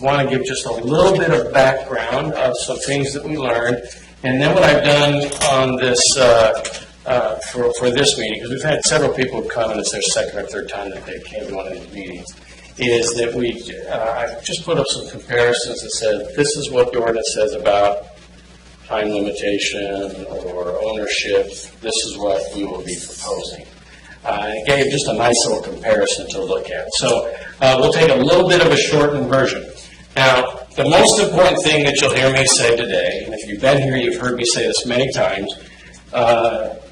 want to give just a little bit of background of some things that we learned. And then what I've done on this for this meeting, because we've had several people who come, and it's their second or third time that they came to one of these meetings, is that I've just put up some comparisons that said this is what the ordinance says about time limitation or ownership. This is what we will be proposing. It gave just a nice little comparison to look at. So we'll take a little bit of a shortened version. Now, the most important thing that you'll hear me say today, and if you've been here, you've heard me say this many times, that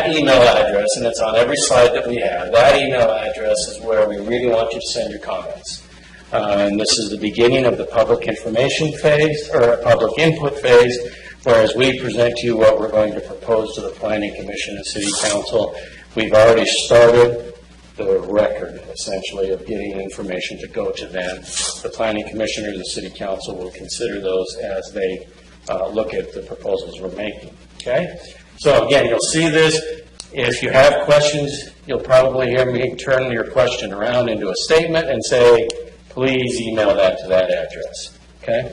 email address, and it's on every slide that we have, that email address is where we really want you to send your comments. And this is the beginning of the public information phase, or public input phase, whereas we present to you what we're going to propose to the Planning Commission and City Council. We've already started the record, essentially, of getting information to go to them. The Planning Commission or the City Council will consider those as they look at the proposals we're making. Okay? So, again, you'll see this. If you have questions, you'll probably hear me turn your question around into a statement and say, please email that to that address. Okay?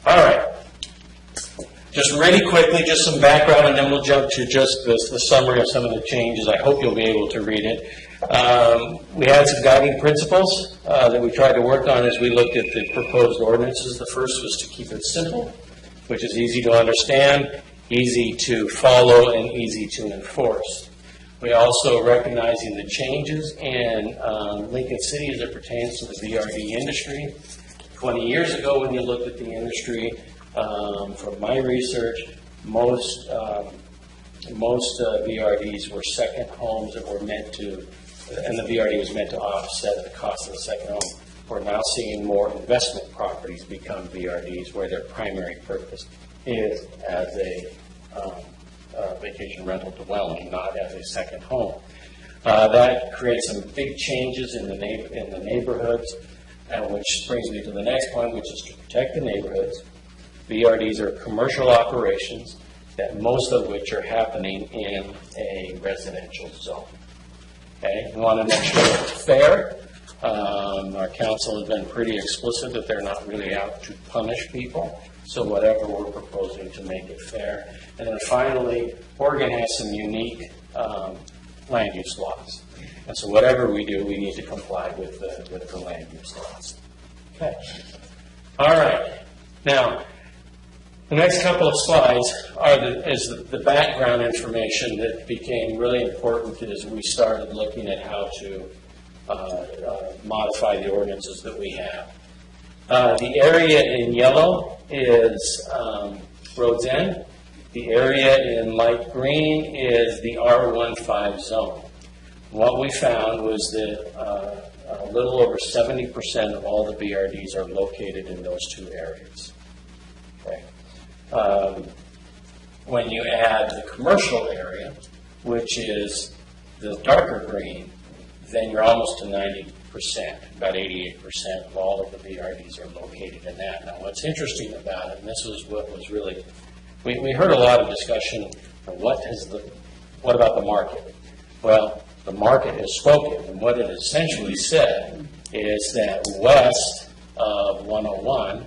All right. Just really quickly, just some background, and then we'll jump to just the summary of some of the changes. I hope you'll be able to read it. We had some guiding principles that we tried to work on as we looked at the proposed ordinances. The first was to keep it simple, which is easy to understand, easy to follow, and easy to enforce. We also recognizing the changes in Lincoln City as it pertains to the VRD industry. 20 years ago, when you looked at the industry, from my research, most VRDs were second homes that were meant to, and the VRD was meant to offset the cost of the second home. We're now seeing more investment properties become VRDs where their primary purpose is as a vacation rental dwelling, not as a second home. That creates some big changes in the neighborhoods, which brings me to the next point, which is to protect the neighborhoods. VRDs are commercial operations, that most of which are happening in a residential zone. Okay, we want to make sure it's fair. Our council has been pretty explicit that they're not really out to punish people. So whatever we're proposing to make it fair. And then finally, Oregon has some unique land use laws. And so whatever we do, we need to comply with the land use laws. Okay. All right. Now, the next couple of slides is the background information that became really important as we started looking at how to modify the ordinances that we have. The area in yellow is Rhodes End. The area in light green is the R15 zone. What we found was that a little over 70% of all the BRDs are located in those two areas. Okay. When you add the commercial area, which is the darker green, then you're almost to 90%, about 88% of all of the BRDs are located in that. Now, what's interesting about it, and this was what was really, we heard a lot of discussion of what about the market? Well, the market has spoken, and what it essentially said is that west of 101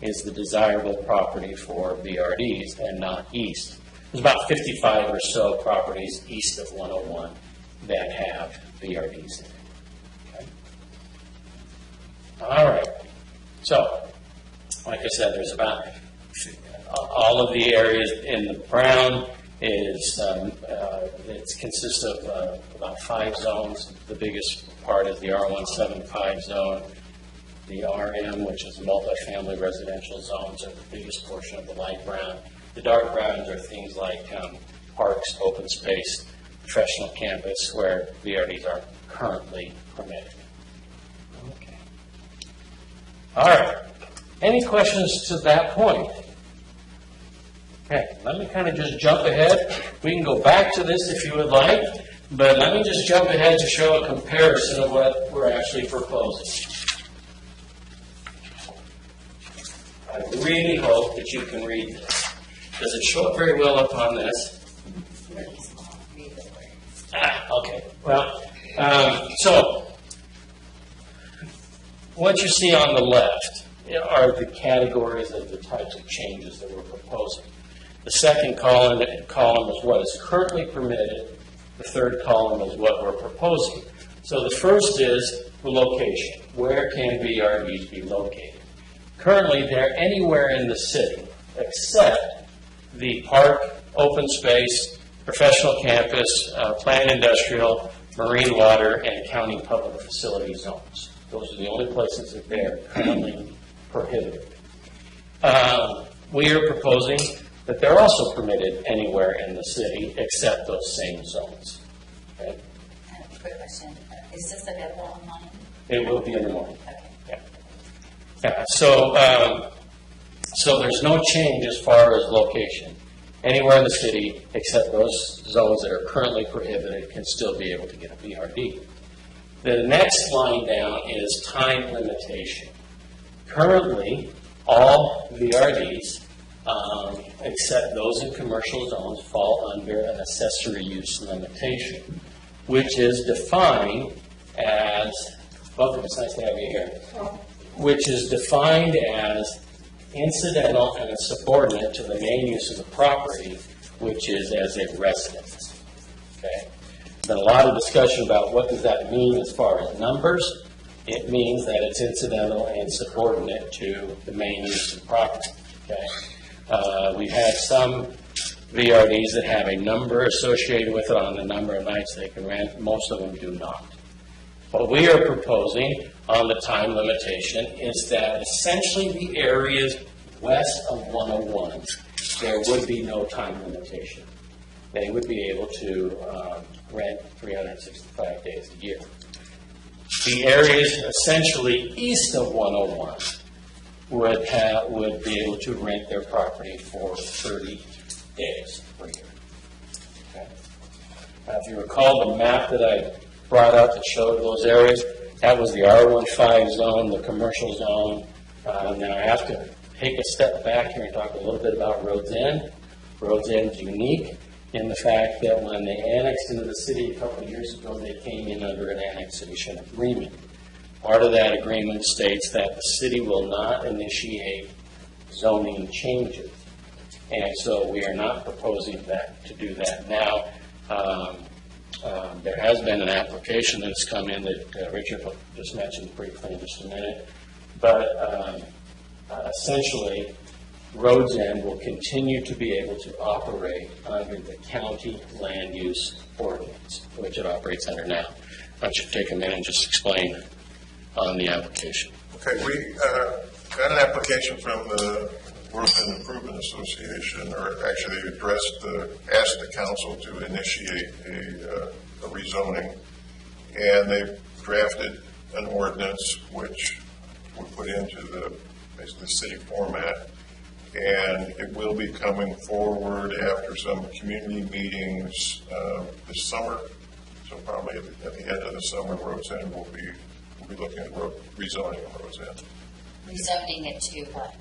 is the desirable property for VRDs and not east. There's about 55 or so properties east of 101 that have VRDs in it. Okay. All right. So, like I said, there's about all of the areas in the brown is it consists of about 5 zones. The biggest part is the R175 zone. The RM, which is multifamily residential zones, are the biggest portion of the light brown. The dark browns are things like parks, open space, professional campus, where VRDs are currently permitted. Okay. All right. Any questions to that point? Okay, let me kind of just jump ahead. We can go back to this if you would like, but let me just jump ahead to show a comparison of what we're actually proposing. I really hope that you can read this. Does it show up very well up on this? Okay. Well, so what you see on the left are the categories of the types of changes that we're proposing. The second column is what is currently permitted. The third column is what we're proposing. So the first is the location. Where can VRDs be located? Currently, they're anywhere in the city except the park, open space, professional campus, planned industrial, marine water, and county public facility zones. Those are the only places that they're currently prohibited. We are proposing that they're also permitted anywhere in the city except those same zones. Okay? Quick question. Is this available online? It will be in the morning. Okay. Yeah. So there's no change as far as location. Anywhere in the city except those zones that are currently prohibited can still be able to get a VRD. The next line down is time limitation. Currently, all VRDs, except those in commercial zones, fall under an accessory use limitation, which is defined as, welcome, it's nice to have you here, which is defined as incidental and subordinate to the main use of the property, which is as a residence. Okay? Been a lot of discussion about what does that mean as far as numbers. It means that it's incidental and subordinate to the main use of the property. Okay? We've had some VRDs that have a number associated with it on the number of nights they can rent. Most of them do not. What we are proposing on the time limitation is that essentially the areas west of 101, there would be no time limitation. They would be able to rent 365 days a year. The areas essentially east of 101 would be able to rent their property for 30 days per year. Okay. If you recall the map that I brought up that showed those areas, that was the R15 zone, the commercial zone. Now I have to take a step back here and talk a little bit about Rhodes End. Rhodes End is unique in the fact that when they annexed into the city a couple of years ago, they came in under an annexation agreement. Part of that agreement states that the city will not initiate zoning changes. And so we are not proposing to do that now. There has been an application that has come in that Richard just mentioned briefly in just a minute. But essentially, Rhodes End will continue to be able to operate under the county land use ordinance, which it operates under now. Why don't you take a minute and just explain on the application? Okay, we got an application from the Growth and Improvement Association, or actually asked the council to initiate a rezoning, and they've drafted an ordinance which we put into basically the city format, and it will be coming forward after some community meetings this summer. So probably at the end of the summer, Rhodes End will be looking at rezoning of Rhodes End. Rezoning it to what?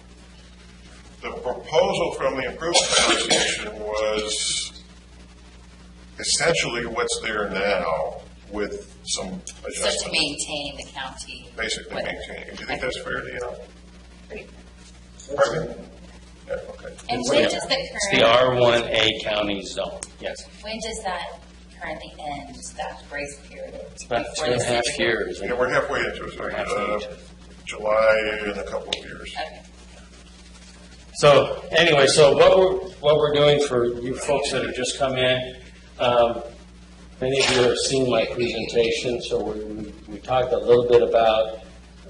The proposal from the Improvement Association was essentially what's there now with some adjustments. So to maintain the county. Basically maintaining. Do you think that's fair, Deanna? Pretty. Pardon? Yeah, okay. And when does the It's the current, R1A county zone, yes. when does that currently end, that grace period? It's about before 2.5 the city- years. Yeah, we're halfway into it. We're halfway into it. July in a couple of years. Okay. So anyway, so what we're doing for you folks that have just come in, many of you have seen my presentation, so we talked a little bit about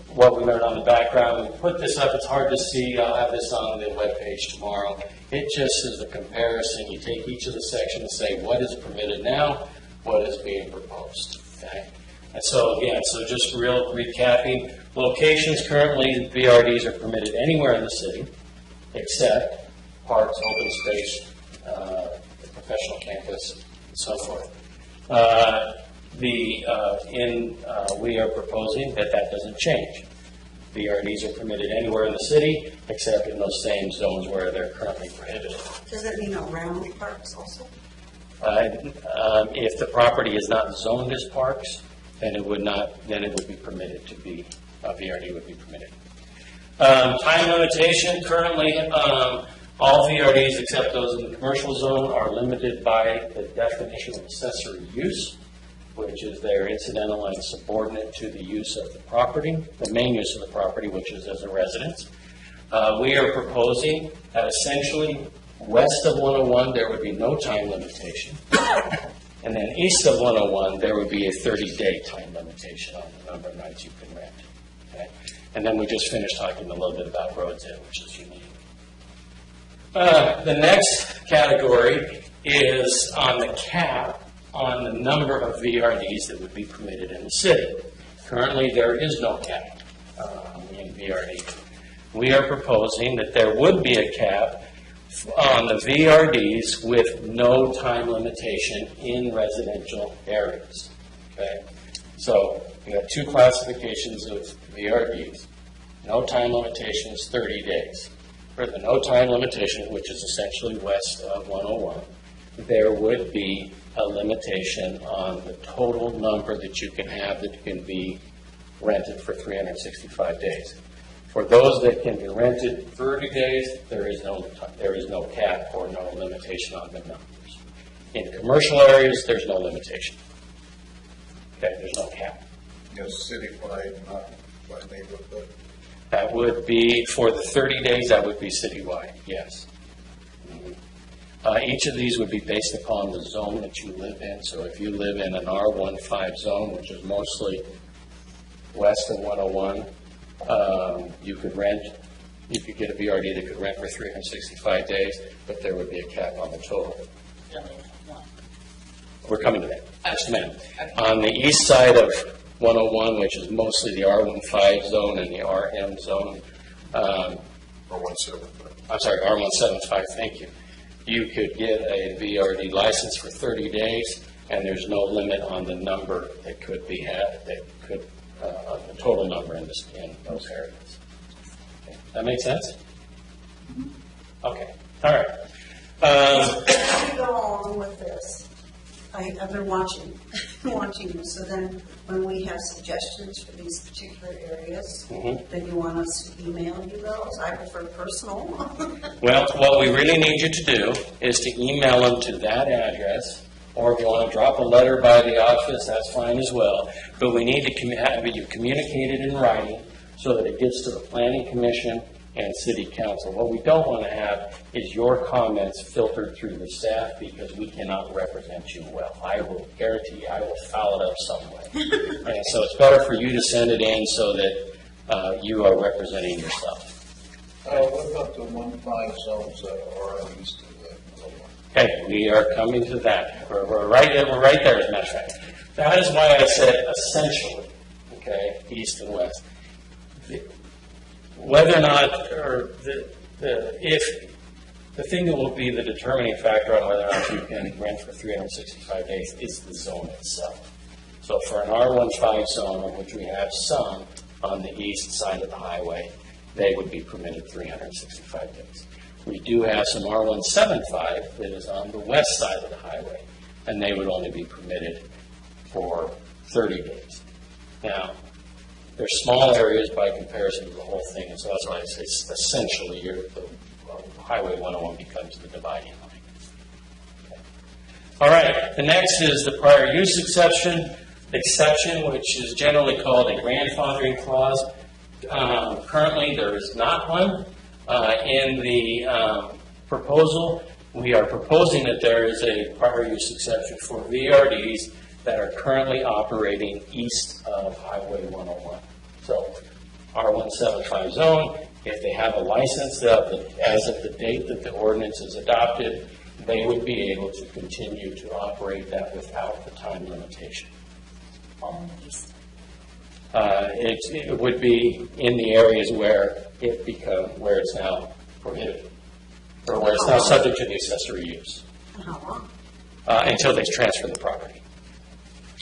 what we learned on the background. We put this up, it's hard to see, I'll have this on the webpage tomorrow. It just is a comparison. You take each of the sections and say what is permitted now, what is being proposed, okay? And so again, so just real recapping, locations currently, VRDs are permitted anywhere in the city, except parks, open space, the professional campus, and so forth. We are proposing that doesn't change. VRDs are permitted anywhere in the city, except in those same zones where they're currently prohibited. Does that mean around the parks also? If the property is not zoned as parks, then it would be permitted to be VRD would be permitted. Time limitation, currently all VRDs except those in the commercial zone are limited by the definition of accessory use, which is they're incidental and subordinate to the use of the property, the main use of the property, which is as a residence. We are proposing that essentially west of 101 there would be no time limitation, and then east of 101 there would be a 30-day time limitation on the number of nights you can rent. Okay? And then we just finished talking a little bit about roads in, which is unique. The next category is on the cap on the number of VRDs that would be permitted in the city. Currently, there is no cap in VRD. We are proposing that there would be a cap on the VRDs with no time limitation in residential areas. Okay? So we have two classifications of VRDs. No time limitation is 30 days. For the no time limitation, which is essentially west of 101, there would be a limitation on the total number that you can have that can be rented for 365 days. For those that can be rented 30 days, there is no cap or no limitation on the numbers. In commercial areas, there's no limitation. Okay, there's no cap. Yes, citywide, not by neighborhood. That would be, for the 30 days, that would be citywide, yes. Each of these would be based upon the zone that you live in. So if you live in an R15 zone, which is mostly west of 101, you could get a VRD that could rent for 365 days, but there would be a cap on the total. We're coming to that. Just a minute. On the east side of 101, which is mostly the R15 zone and the RM zone, R17. I'm sorry, R175, thank you. You could get a VRD license for 30 days, and there's no limit on the number that could be had, the total number in those areas. Okay. That make sense? Okay. All right. As we go along with this, I've been watching you. So then, when we have suggestions for these particular areas, then you want us to email you those. I prefer personal. Well, what we really need you to do is to email them to that address, or if you want to drop a letter by the office, that's fine as well. But we need to have you communicated in writing so that it gets to the Planning Commission and City Council. What we don't want to have is your comments filtered through the staff, because we cannot represent you well. I will guarantee you I will foul it up some way. And so it's better for you to send it in so that you are representing yourself. What about the 1-5 zones that are east of the one? Okay, we are coming to that. We're right there, as a matter of fact. That is why I said essentially, okay, east and west. Whether or not, or if the thing that will be the determining factor on whether or not you can rent for 365 days is the zone itself. So for an R15 zone, of which we have some on the east side of the highway, they would be permitted 365 days. We do have some R175 that is on the west side of the highway, and they would only be permitted for 30 days. Now, they're small areas by comparison to the whole thing, and so that's why I say essentially the Highway 101 becomes the dividing line. Okay. All right, the next is the prior use exception, which is generally called a grandfathering clause. Currently, there is not one. In the proposal, we are proposing that there is a prior use exception for VRDs that are currently operating east of Highway 101. So R175 zone, if they have a license as of the date that the ordinance is adopted, they would be able to continue to operate that without the time limitation. It would be in the areas where where it's now prohibited, or where it's now subject to the accessory use. How long? Until they transfer the property.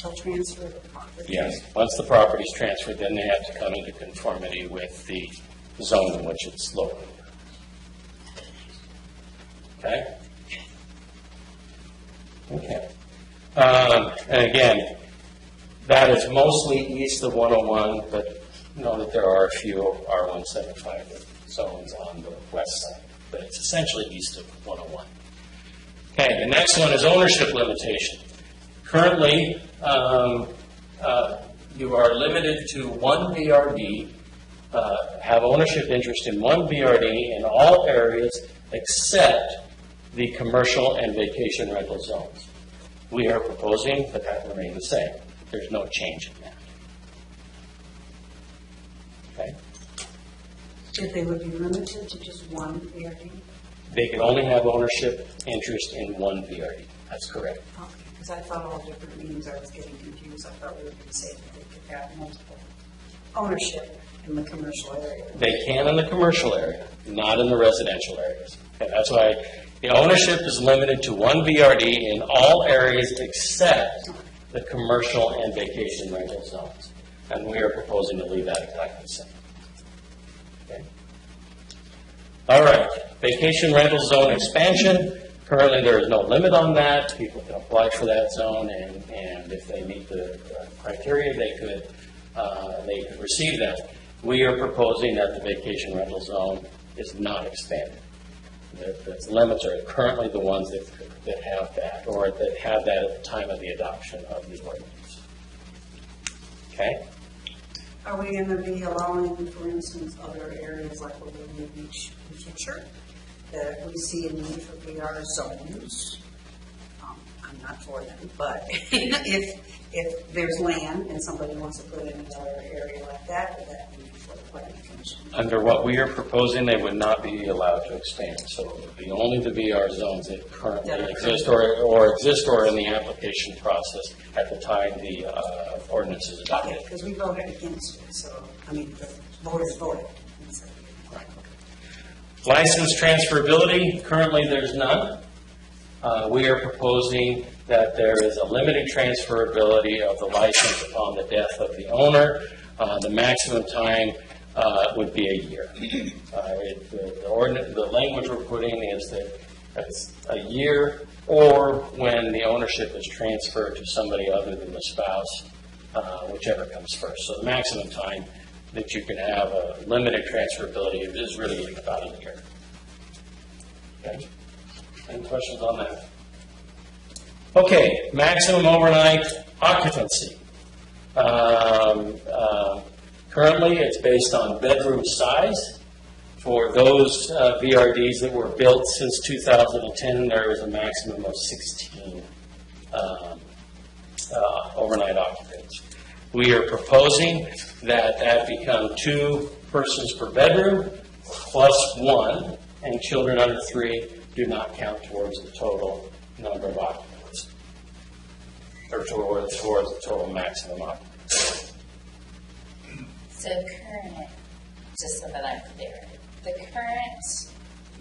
They'll transfer the property. Yes. Once the property is transferred, then they have to come into conformity with the zone in which it's located. Okay? Okay. And again, that is mostly east of 101, but know that there are a few R175 zones on the west side, but it's essentially east of 101. Okay, the next one is ownership limitation. Currently, you are limited to one VRD, have ownership interest in one VRD in all areas except the commercial and vacation rental zones. We are proposing that that remain the same. There's no change in that. Okay? If they would be limited to just one VRD? They can only have ownership interest in one VRD. That's correct. Okay, because I thought all different means, I was getting confused. I thought we were going to say that they could have multiple ownership in the commercial area. They can in the commercial area, not in the residential areas. And that's why the ownership is limited to one VRD in all areas except the commercial and vacation rental zones. And we are proposing to leave that exactly the same. Okay. All right, vacation rental zone expansion. Currently, there is no limit on that. People can apply for that zone, and if they meet the criteria, they could receive that. We are proposing that the vacation rental zone is not expanded. The limits are currently the ones that have that, or that had that at the time of the adoption of the ordinance. Okay? Are we going to be allowing, for instance, other areas like Lagoon Beach in the future that we see a need for VR zones? I'm not for them, but if there's land and somebody wants to put in another area like that, would that be for the planning commission? Under what we are proposing, they would not be allowed to expand. So it would be only the VR zones that currently exist or in the application process at the time the ordinance is adopted. Okay, because we voted against it, so, I mean, the voters voted. License transferability, currently there's none. We are proposing that there is a limited transferability of the license upon the death of the owner. The maximum time would be a year. The language we're putting is that it's a year, or when the ownership is transferred to somebody other than the spouse, whichever comes first. So the maximum time that you can have a limited transferability is really about a year. Okay. Any questions on that? Okay, maximum overnight occupancy. Currently, it's based on bedroom size. For those VRDs that were built since 2010, there is a maximum of 16 overnight occupants. We are proposing that become 2 persons per bedroom plus 1, and children under 3 do not count towards the total number of occupants, or towards the total maximum occupants. So current, just so that I'm clear, the current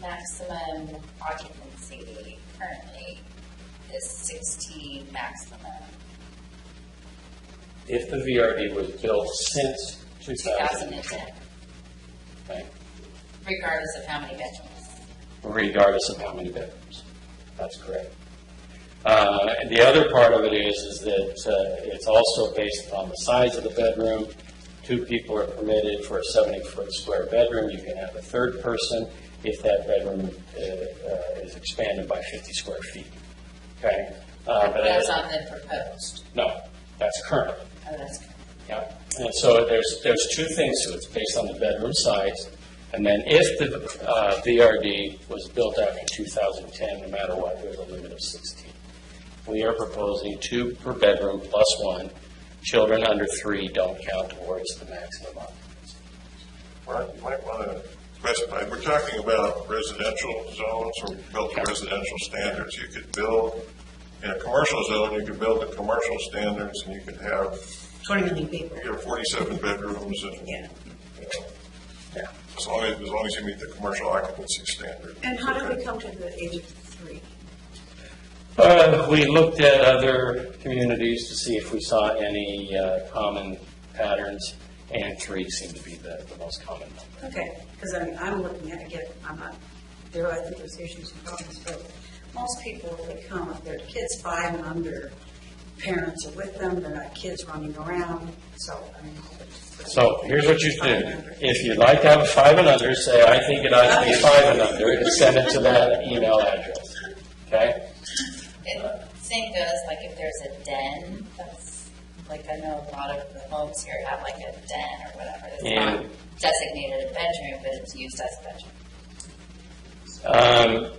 maximum occupancy currently is 16 maximum. If the VRD was built since 2010. Okay. Regardless of how many bedrooms. Regardless of how many bedrooms. That's correct. And the other part of it is that it's also based upon the size of the bedroom. 2 people are permitted for a 70-foot square bedroom. You can have a third person if that bedroom is expanded by 50 square feet. Okay? But that's not been proposed. No, that's current. Oh, that's current. Yeah. And so there's 2 things to it. It's based on the bedroom size. And then if the VRD was built after 2010, no matter what, there's a limit of 16. We are proposing 2 per bedroom plus 1. Children under 3 don't count towards the maximum occupancy. Well, you might want to specify, we're talking about residential zones or built to residential standards. You could build, in a commercial zone, you could build the commercial standards and you could have 20 million people. 47 bedrooms and, Yeah. Yeah. as long as you meet the commercial occupancy standard. And how did we come to the age of 3? We looked at other communities to see if we saw any common patterns, and 3 seemed to be the most common number. Okay, because I'm looking at, again, I'm not, I think there's issues and problems, but most people, if they come, if their kid's 5 and under, parents are with them, they're not kids running around, so, I mean. So here's what you do. If you'd like to have a 5 and under, say, I think it ought to be 5 and under, and send it to that email address. Okay? Same goes, like if there's a den, that's, like I know a lot of the homes here have like a den or whatever. It's not designated a bedroom, but it's used as a bedroom.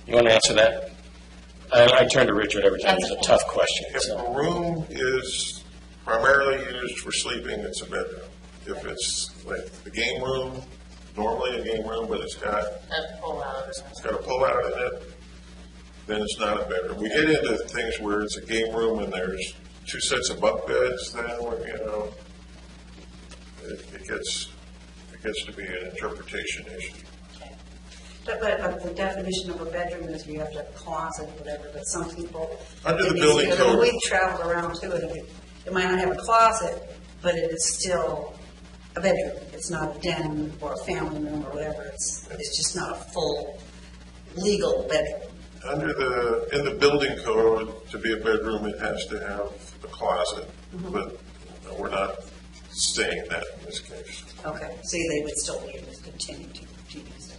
You want to answer that? I turn to Richard every time. It's a tough question. If So. a room is primarily used for sleeping, it's a bedroom. If it's like the game room, normally a game room, but it's got A pull-out or something. it's got a pull-out in it, then it's not a bedroom. We get into things where it's a game room and there's 2 sets of bunk beds, then it gets to be an interpretation issue. But the definition of a bedroom is you have to have a closet, whatever, but some people. Under the building code. We've traveled around too, and it might not have a closet, but it is still a bedroom. It's not a den or a family room or whatever. It's just not a full legal bedroom. In the building code, to be a bedroom, it has to have a closet, but we're not saying that in this case. Okay, so they would still be able to continue to use it.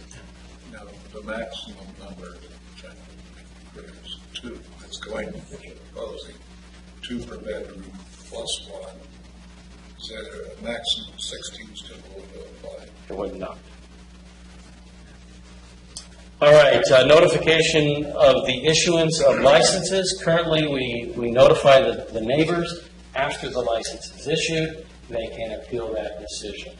Now, the maximum number, which I think is 2, it's going to be proposing 2 per bedroom plus 1. Is that a maximum 16 still will apply? It would not. All right, notification of the issuance of licenses. Currently, we notify the neighbors after the license is issued. They can appeal that decision.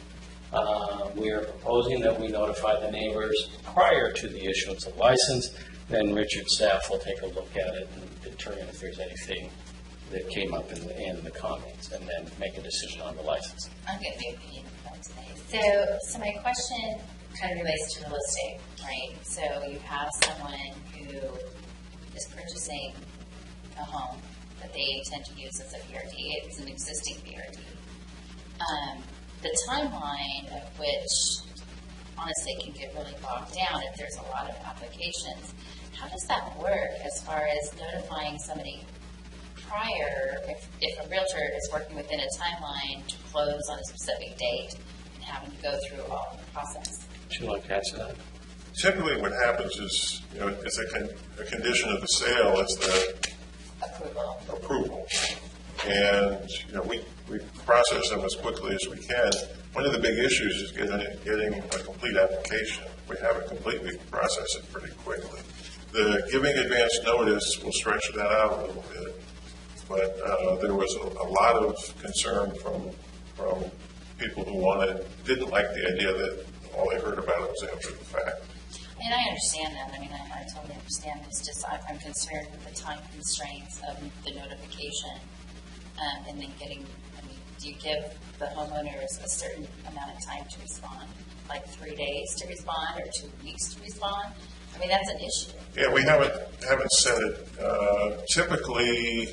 We are proposing that we notify the neighbors prior to the issuance of license. Then Richard's staff will take a look at it and determine if there's anything that came up in the comments, and then make a decision on the license. I'm going to be a pain in the butt today. So my question kind of relates to real estate, right? So you have someone who is purchasing a home that they intend to use as a VRD. It's an existing VRD. The timeline of which, honestly, can get really bogged down if there's a lot of applications. How does that work as far as notifying somebody prior, if a realtor is working within a timeline to close on a specific date and having to go through all the process? Would you like to answer that? Typically, what happens is, it's a condition of the sale. It's the approval. And, we process them as quickly as we can. One of the big issues is getting a complete application. If we have it complete, we can process it pretty quickly. The giving advance notice will stretch that out a little bit. But there was a lot of concern from people who didn't like the idea that all they heard about it was after the fact. And I understand that. I mean, I totally understand. It's just I'm concerned with the time constraints of the notification and then do you give the homeowners a certain amount of time to respond, like 3 days to respond or 2 weeks to respond? I mean, that's an issue. Yeah, we haven't set it. Typically,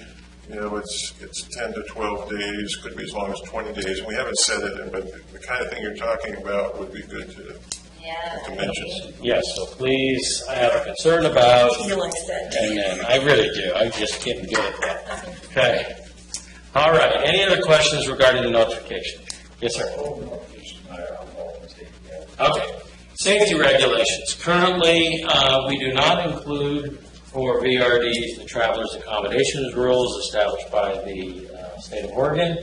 it's 10 to 12 days, could be as long as 20 days. And we haven't set it, but the kind of thing you're talking about would be good to mention. Yes, so please, I have a concern about, You like that? and then I really do. I'm just getting good at that. Okay. All right. Any other questions regarding the notification? Yes, sir. Okay. Safety regulations. Currently, we do not include for VRDs the travelers accommodations rules established by the state of Oregon.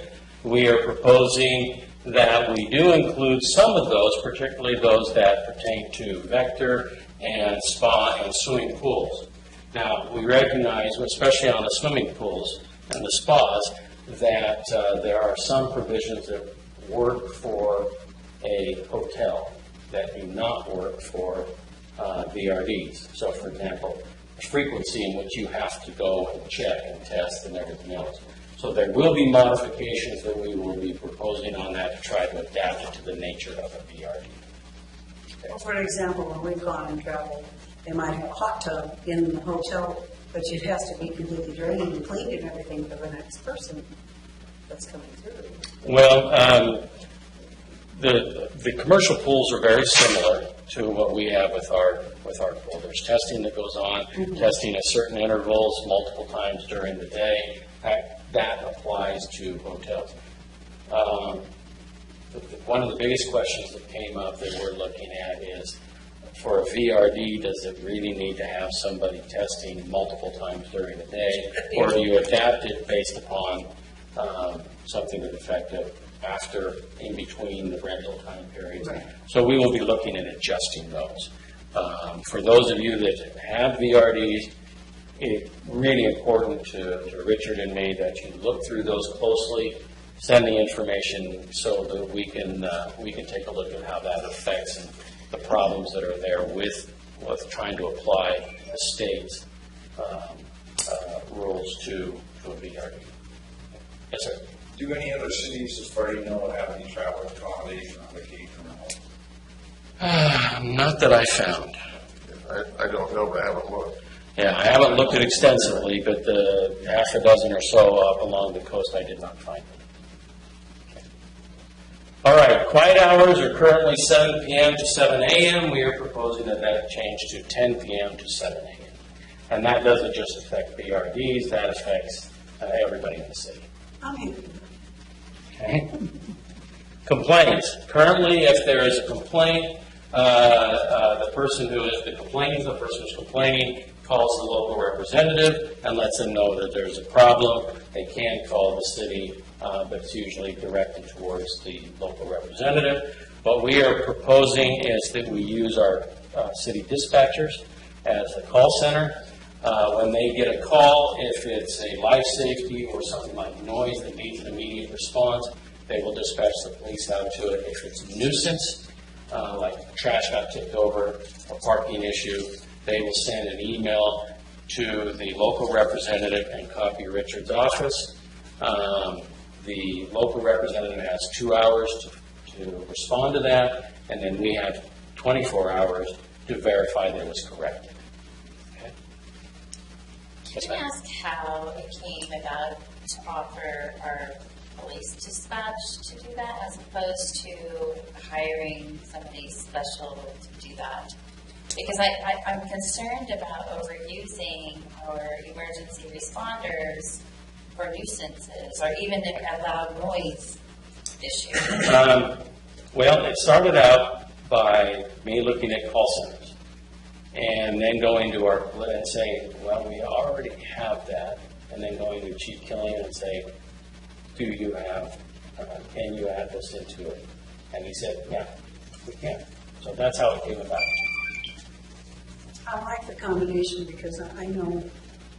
We are proposing that we do include some of those, particularly those that pertain to vector and spa and swimming pools. Now, we recognize, especially on the swimming pools and the spas, that there are some provisions that work for a hotel that do not work for VRDs. So, for example, the frequency in which you have to go and check and test and everything else. So there will be modifications that we will be proposing on that to try to adapt it to the nature of a VRD. Okay. Well, for example, when we've gone and traveled, they might have a hot tub in the hotel, but it has to be completely drained and cleaned and everything for the next person that's coming through. Well, the commercial pools are very similar to what we have with our pool. There's testing that goes on, testing at certain intervals, multiple times during the day. That applies to hotels. One of the biggest questions that came up that we're looking at is, for a VRD, does it really need to have somebody testing multiple times during the day, or do you adapt it based upon something that's effective after, in between the rental time periods? Right. So we will be looking at adjusting those. For those of you that have VRDs, it's really important to Richard and me that you look through those closely, send the information so that we can take a look at how that affects and the problems that are there with trying to apply the state's rules to a VRD. Yes, sir. Do any other cities, as far as you know, have any travel accommodation on vacation or no? Not that I found. I don't know, but I haven't looked. Yeah, I haven't looked at extensively, but the half a dozen or so up along the coast, I did not find them. All right, quiet hours are currently 7 p.m. to 7 a.m. We are proposing that change to 10 p.m. to 7 a.m. And that doesn't just affect BRDs, that affects everybody in the city. I'm happy with Okay. Complaints. Currently, if there is a complaint, the person who's complaining calls the local representative and lets them know that there's a problem. They can call the city, but it's usually directed towards the local representative. What we are proposing is that we use our city dispatchers as a call center. When they get a call, if it's a life safety or something like noise that needs an immediate response, they will dispatch the police out to it. If it's a nuisance, like trash got tipped over, a parking issue, they will send an email to the local representative and copy Richard's office. The local representative has 2 hours to respond to that, and then we have 24 hours to verify that it was corrected. Okay? Can I ask how it came about to offer our police dispatch to do that as opposed to hiring somebody special to do that? Because I'm concerned about overusing our emergency responders for nuisances or even a loud noise issue. Well, it started out by me looking at call centers and then going to our and saying, well, we already have that, and then going to Chief Killian and say, do you have, can you add this into it? And he said, yeah, we can. So that's how it came about. I like the combination because I know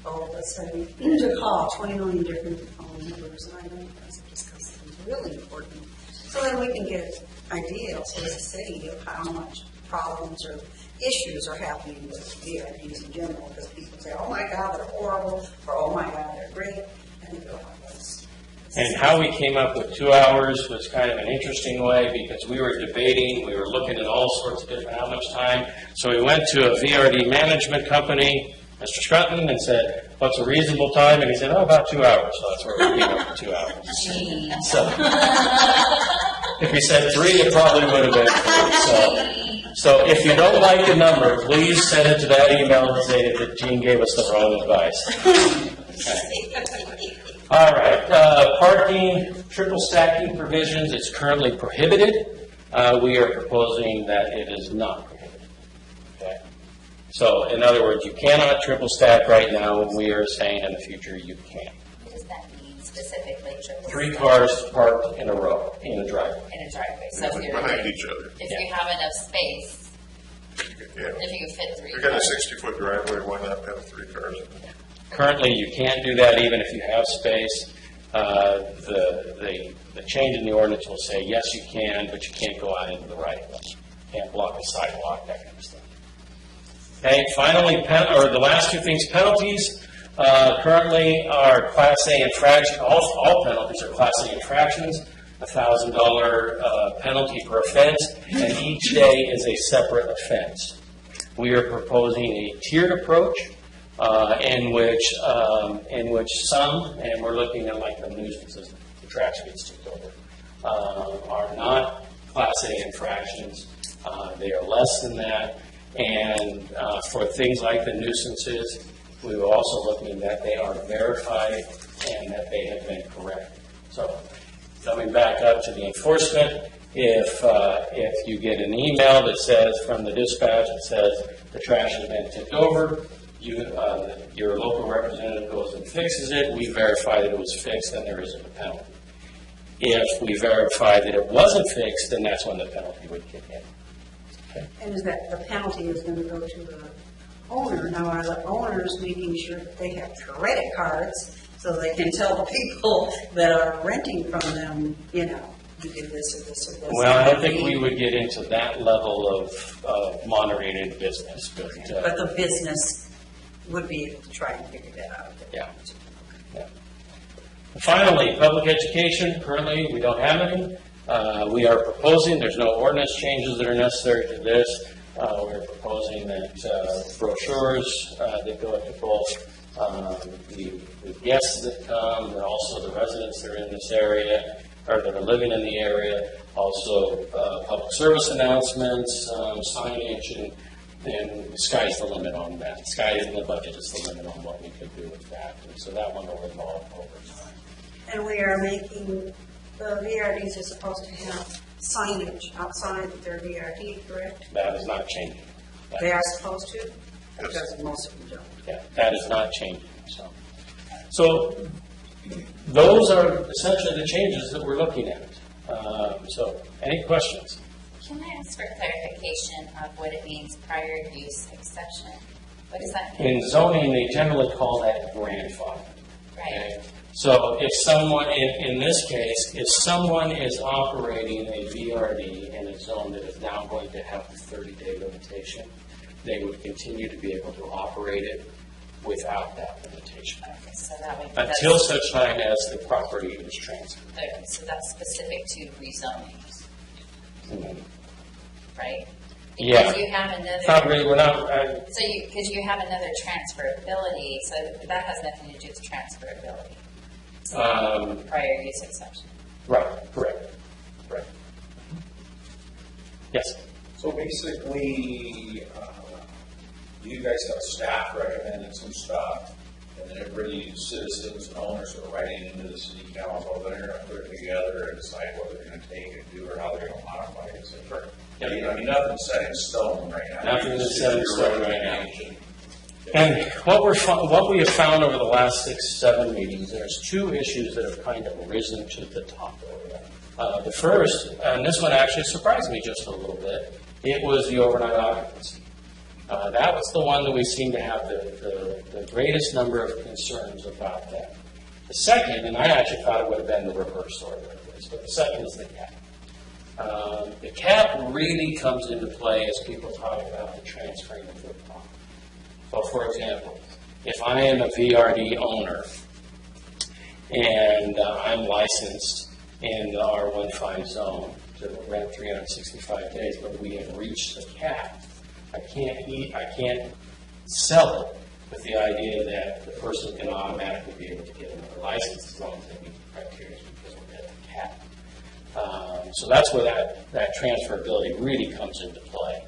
all of us having to call 20 million different phone numbers, and I know that's discussed things really important. So then we can get ideas as a city of how much problems or issues are happening with VRDs in general, because people say, oh my God, they're horrible, or oh my God, they're great, and they go like this. And how we came up with 2 hours was kind of an interesting way because we were debating, we were looking at all sorts of different, how much time. So we went to a VRD management company, Mr. Scrutton, and said, what's a reasonable time? And he said, oh, about 2 hours. So that's where we came up with 2 hours. So if we said 3, it probably would have been 3. So if you don't like the number, please send it to that email and say that Gene gave us the wrong advice. Okay. All right, parking, triple stacking provisions, it's currently prohibited. We are proposing that it is not prohibited. Okay? So, in other words, you cannot triple stack right now. We are saying in the future you can. What does that mean specifically? 3 cars parked in a row, in a driveway. In a driveway. So if Behind each other. you have enough space, Yeah. if you can fit 3 If you got a cars. 60-foot driveway, why not have 3 cars in it? Currently, you can't do that even if you have space. The change in the ordinance will say, yes, you can, but you can't go out into the right of way. Can't block a sidewalk, that kind of stuff. Okay, finally, the last 2 things, penalties. Currently, our Class A infraction, all penalties are Class A infractions, $1,000 penalty per offense, and each day is a separate offense. We are proposing a tiered approach. In which some, and we're looking at like the nuisances, the trash gets tipped over, are not Class A infractions. They are less than that. And for things like the nuisances, we were also looking that they are verified and that they have been corrected. So coming back up to the enforcement, if you get an email that says from the dispatch that says the trash has been tipped over, your local representative goes and fixes it, we verify that it was fixed, then there isn't a penalty. If we verify that it wasn't fixed, then that's when the penalty would kick in. Okay. And is that the penalty is going to go to the owner? Now, are the owners making sure that they have credit cards so they can tell the people that are renting from them, you know, you did this or this or this? Well, I don't think we would get into that level of monitoring in business. But the business would be able to try and figure that out. Yeah. Yeah. Finally, public education. Currently, we don't have any. We are proposing, there's no ordinance changes that are necessary to this. We're proposing that brochures that go to both the guests that come, but also the residents that are in this area, or that are living in the area, also public service announcements, signage, and the sky's the limit on that. Sky isn't the budget, it's the limit on what we could do with that. And so that one will evolve over time. And we are making, the VRDs are supposed to have signage outside their VRD, correct? That is not changing. They are supposed to? Yes. Because most of them don't. Yeah, that is not changing. So those are essentially the changes that we're looking at. So any questions? Can I ask for clarification of what it means prior use exception? What does that mean? In zoning, they generally call that grandfather. Right. Okay? So if someone, in this case, if someone is operating a VRD in a zone that is now going to have the 30-day limitation, they would continue to be able to operate it without that limitation. Okay, so that would Until such time as the property is transferred. okay, so that's specific to rezoning, Mhm. right? Yeah. Because you have another. It's not really, we're not, Because you have another transferability, so that has nothing to do with transferability. Prior use exception. right, correct. Yes. So basically, you guys have staff recommending some stuff, and then everybody, citizens and owners are writing into the city council, then they're going to put it together and decide what they're going to take and do or how they're going to modify it, et cetera. Yep. I mean, nothing's set in stone right now. Nothing is It's set in your stone right now. recommendation. And what we have found over the last 6-7 meetings, there's two issues that have kind of risen to the top. The first, and this one actually surprised me just a little bit, it was the overnight occupancy. That was the one that we seem to have the greatest number of concerns about that. The second, and I actually thought it would have been the reverse order of this, but the second is the cap. The cap really comes into play as people talk about the transferring of the property. So, for example, if I am a VRD owner and I'm licensed in the R15 zone to rent 365 days, but we have reached the cap, I can't sell it with the idea that the person can automatically be able to get another license as long as they meet the criteria because we're at the cap. So that's where that transferability really comes into play.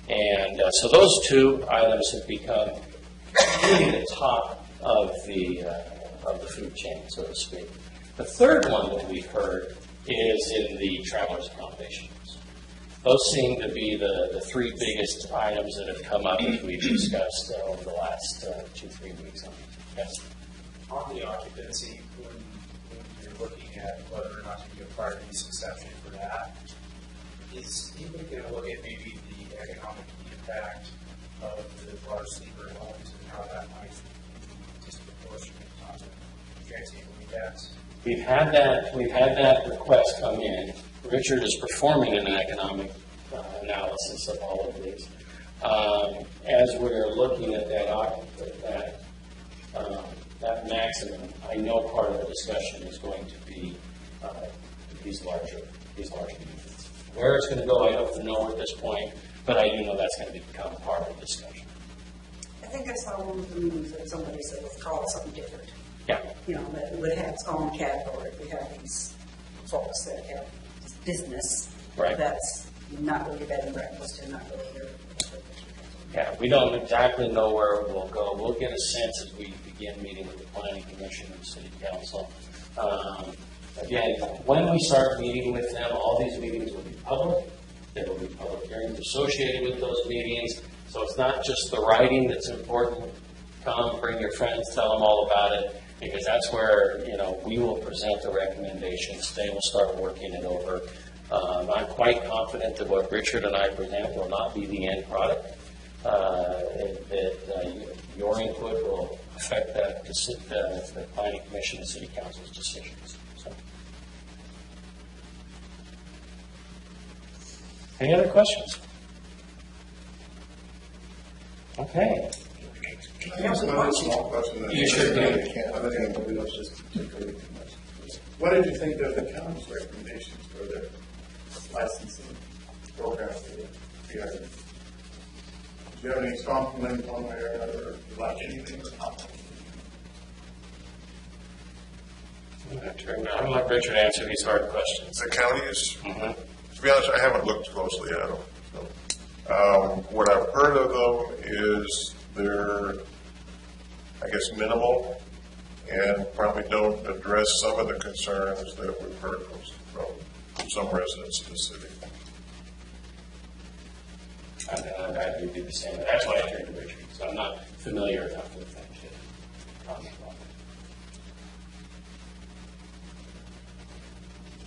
And so those two items have become really the top of the food chain, so to speak. The third one that we've heard is in the traveler's accommodations. Those seem to be the three biggest items that have come up as we've discussed over the last 2-3 weeks. Yes. On the occupancy, when you're looking at whether or not to be a prior use exception for that, is even going to look at maybe the economic impact of the large sleeper homes and how that might disproportionately cause transient impacts? We've had that request come in. Richard is performing an economic analysis of all of these. As we're looking at that maximum, I know part of the discussion is going to be these larger units. Where it's going to go, I don't know at this point, but I do know that's going to become part of the discussion. I think I saw one of the meetings that somebody said let's call it something different. Yeah. You know, that it would have its own category. We have these folks that have business. Right. That's not really bed and breakfast and not really your. Yeah, we don't exactly know where we'll go. We'll get a sense as we begin meeting with the planning commission and city council. Again, when we start meeting with them, all these meetings will be public. There will be public hearings associated with those meetings. So it's not just the writing that's important. Come, bring your friends, tell them all about it, because that's where, we will present the recommendations. They will start working it over. I'm quite confident that what Richard and I present will not be the end product. Your input will affect the planning commission and city council's decisions. So. Any other questions? Okay. I have one small question. You should do. I think nobody else just particularly too much. What did you think of the county's recommendations for the licensing program for the VRD? Do you have any strong feelings one way or another, or like anything about that? I'm going to let Richard answer these hard questions. The counties, Mm-hmm. to be honest, I haven't looked closely at them. So, what I've heard of them is they're, I guess, minimal and probably don't address some of the concerns that we've heard from some residents of the city. I would do the same. That's why I turned to Richard, so I'm not familiar enough with that to comment on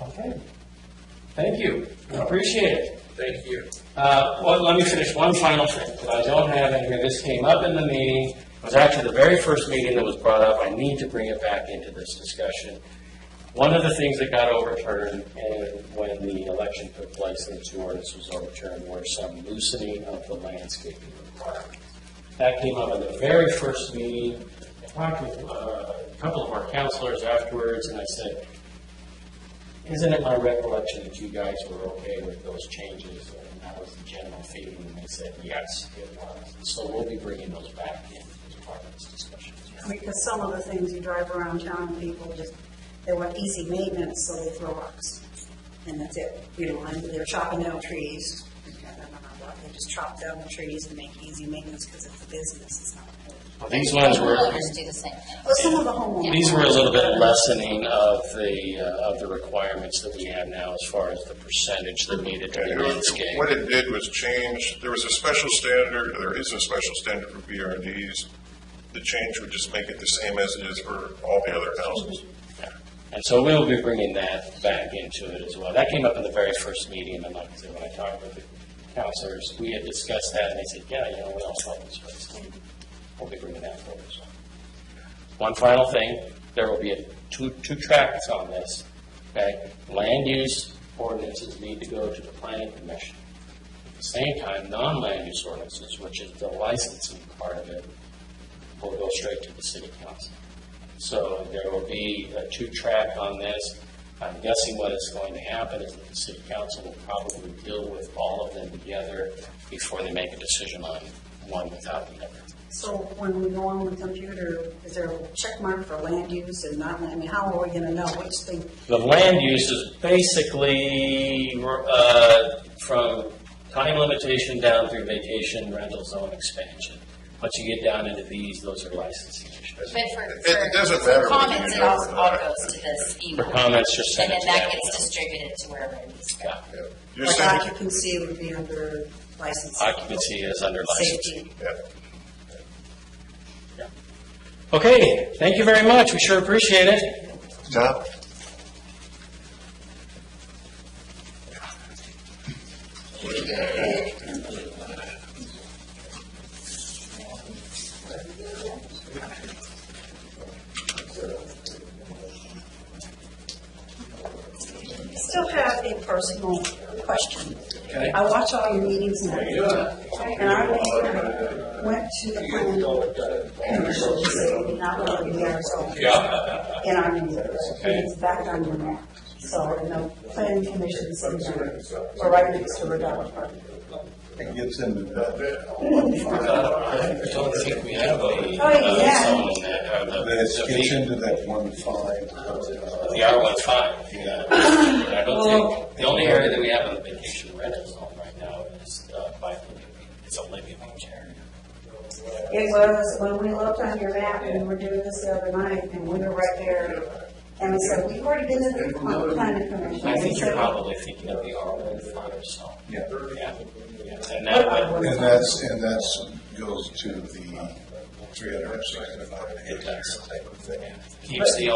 it. Okay. Thank you. I appreciate it. Thank you. Well, let me finish one final thing that I don't have in here. This came up in the meeting. It was actually the very first meeting that was brought up. I need to bring it back into this discussion. One of the things that got overturned when the election took place and the two ordinances was overturned were some loosening of the landscaping requirements. That came up in the very first meeting. I talked with a couple of our counselors afterwards, and I said, isn't it my recollection that you guys were okay with those changes? And that was the general feeling. And they said, yes, it was. So we'll be bringing those back in as part of this discussion. Because some of the things you drive around town, people just, they want easy maintenance, so they throw rocks. And that's it. And they're chopping down trees. They just chop down the trees and make easy maintenance because it's a business. It's not. Well, these ones were. Homeowners do the same thing. Well, some of the homeowners. These were a little bit lessening of the requirements that we have now as far as the percentage that needed to be landscaped. What it did was change, there was a special standard, there is a special standard for VRDs. The change would just make it the same as it is for all the other houses. Yeah. And so we'll be bringing that back into it as well. That came up in the very first meeting, and like I said, when I talked with the counselors, we had discussed that, and they said, yeah, we all saw this place. We'll be bringing that forward. So. One final thing, there will be two tracks on this. Okay, land use ordinances need to go to the planning commission. At the same time, non-land use ordinances, which is the licensing part of it, will go straight to the city council. So there will be a two-track on this. I'm guessing what is going to happen is that the city council will probably deal with all of them together before they make a decision on one without the other. So when we go on the computer, is there a check mark for land use and not land? I mean, how are we going to know which thing? The land use is basically from time limitation down through vacation, rental zone expansion. Once you get down into these, those are licensing issues. But for It doesn't matter whether comments, you it know all or not. goes to this email. For comments, just send And it then to that them. gets distributed to wherever it needs to go. Yeah. Yeah. You're Like saying, occupancy would be under licensing. Occupancy is under licensing. Safety. yeah. Okay, thank you very much. We sure appreciate it. John? Still have a personal question. Okay. I watch all your meetings now. And our neighbor went to the planning commission to say we did not want to be Arizona in our neighborhood. It's back on your map. So, and the planning commission is we're right next to Regatta Park. It gives them the I don't think we have a yeah. zone in that. It gets into that 1.5. The R15. Yeah. I don't think the only area that we have on the vacation rental zone It's a living wheelchair. It was when we looked on your map and we were doing this the other night and we were right there. And we said, we've already been to the planning commission. I think We you're said, probably thinking of the R15, so. Yeah. And that would, And that's goes to the 365. it does. Keeps the